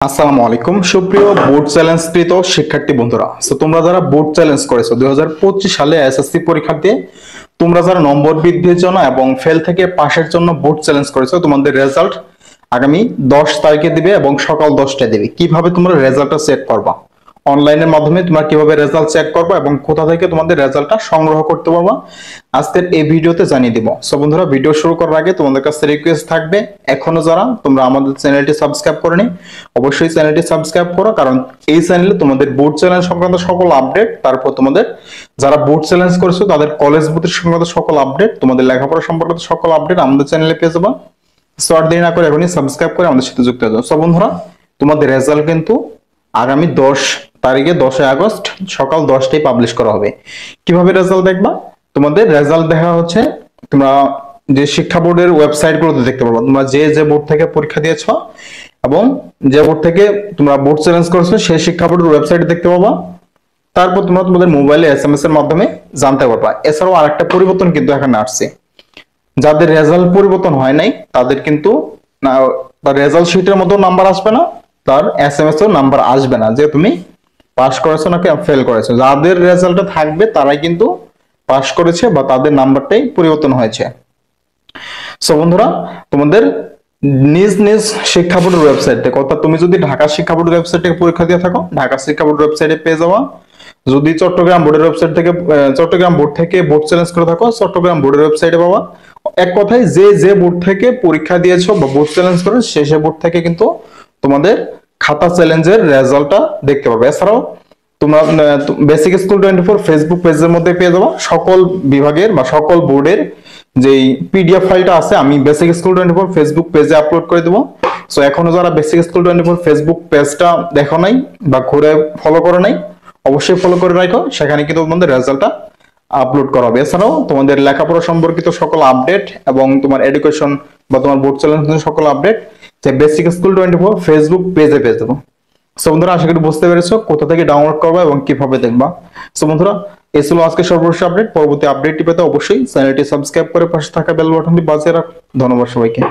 আসসালামু আলাইকুম সুপ্রিয় বোর্ড চ্যালেঞ্জকৃত শিক্ষার্থী বন্ধুরা। সো তোমরা যারা বোর্ড চ্যালেঞ্জ করেছো 2025 সালে এসএসসি পরীক্ষা দিয়ে তোমরা যারা নম্বর বৃদ্ধির জন্য এবং ফেল থেকে পাশের জন্য বোর্ড চ্যালেঞ্জ করেছো, তোমাদের রেজাল্ট আগামী 10 তারিখে দিবে এবং সকাল 10টায় দিবে। কিভাবে তোমরা রেজাল্টটা চেক করবা, অনলাইনের মাধ্যমে তোমরা কিভাবে রেজাল্ট চেক করবা এবং কোথা থেকে তোমাদের রেজাল্টটা সংগ্রহ করতে পারবা আজকের এই ভিডিওতে জানিয়ে দিব। সো বন্ধুরা, ভিডিও শুরু করার আগে তোমাদের কাছে রিকোয়েস্ট থাকবে, এখনো যারা তোমরা আমাদের চ্যানেলটি সাবস্ক্রাইব করনি অবশ্যই চ্যানেলটি সাবস্ক্রাইব করো, কারণ এই চ্যানেলে তোমাদের বোর্ড চ্যালেঞ্জ সংক্রান্ত সকল আপডেট, তারপর তোমাদের যারা বোর্ড চ্যালেঞ্জ করেছো তাদের কলেজ ভর্তির সংক্রান্ত সকল আপডেট, তোমাদের লেখাপড়া সম্পর্কিত সকল আপডেট আমাদের চ্যানেলে পেয়ে যাবা। সো আর দেরি না করে এখনই সাবস্ক্রাইব করে আমাদের সাথে যুক্ত হয়ে যাও। সো বন্ধুরা, তোমাদের রেজাল্ট কিন্তু আগামী 10 তারিখে 10 আগস্ট সকাল 10টায় পাবলিশ করা হবে। কিভাবে রেজাল্ট দেখবা? তোমাদের রেজাল্ট দেখা হচ্ছে তোমরা যে শিক্ষা বোর্ডের ওয়েবসাইট গুলোতে দেখতে পারবা, তোমরা যে যে বোর্ড থেকে পরীক্ষা দিয়েছো এবং যে বোর্ড থেকে তোমরা বোর্ড চ্যালেঞ্জ করেছো সেই শিক্ষা বোর্ডের ওয়েবসাইটে দেখতে পাবা। তারপর তোমরা তোমাদের মোবাইলে এসএমএস এর মাধ্যমে জানতে পারবা। এছাড়াও আরেকটা পরিবর্তন কিন্তু এখানে আসছে, যাদের রেজাল্ট পরিবর্তন হয় নাই তাদের কিন্তু রেজাল্ট শিটের মতো নাম্বার আসবে না, তার এসএমএস এর নাম্বার আসবে না যে তুমি পাস করেছো নাকি ফেল করেছো। যাদের রেজাল্টটা থাকবে তারাই কিন্তু পাস করেছে বা তাদের নাম্বারটাই পরিবর্তন হয়েছে। সো বন্ধুরা, তোমাদের নিজ নিজ শিক্ষা বোর্ডের ওয়েবসাইট থেকে, অর্থাৎ তুমি যদি ঢাকা শিক্ষা বোর্ডের ওয়েবসাইট থেকে পরীক্ষা দিয়ে থাকো ঢাকা শিক্ষা বোর্ডের ওয়েবসাইটে পেয়ে যাওয়া। যদি চট্টগ্রাম বোর্ডের ওয়েবসাইট থেকে চট্টগ্রাম বোর্ড থেকে বোর্ড চ্যালেঞ্জ করে থাকো চট্টগ্রাম বোর্ডের ওয়েবসাইটে পাবা। এক কথায় যে যে বোর্ড থেকে পরীক্ষা দিয়েছো বা বোর্ড চ্যালেঞ্জ করে সে বোর্ড থেকে কিন্তু তোমাদের খাতা চ্যালেঞ্জের রেজাল্টটা দেখতে পাবে। এছাড়াও তোমরা বেসিক স্কুল 24 ফেসবুক পেজের মধ্যে পেয়ে যাবো সকল বিভাগের বা সকল বোর্ডের যেই পিডিএফ ফাইলটা আছে আমি বেসিক স্কুল 24 ফেসবুক পেজে আপলোড করে দেবো। সো এখনো যারা বেসিক স্কুল 24 ফেসবুক পেজটা দেখো নাই বা ঘুরে ফলো করে নাই অবশ্যই ফলো করে রাখো, সেখানে কিন্তু তোমাদের রেজাল্টটা আপলোড করা হবে। এছাড়াও তোমাদের লেখাপড়া সম্পর্কিত সকল আপডেট এবং তোমার এডুকেশন বা তোমার বোর্ড চ্যালেঞ্জ সকল আপডেট যে বেসিক স্কুল 24 ফেসবুক পেজে পেয়ে যাবো। সো বন্ধুরা, আশা করি বুঝতে পেরেছো কোথা থেকে ডাউনলোড করবা এবং কিভাবে দেখবা। সো বন্ধুরা, এই ছিল আজকে সর্বশেষ আপডেট। পরবর্তী আপডেটটি পেতে অবশ্যই চ্যানেলটি সাবস্ক্রাইব করে পাশে থাকা বেল বাটনটি বাজিয়ে রাখো। ধন্যবাদ সবাইকে।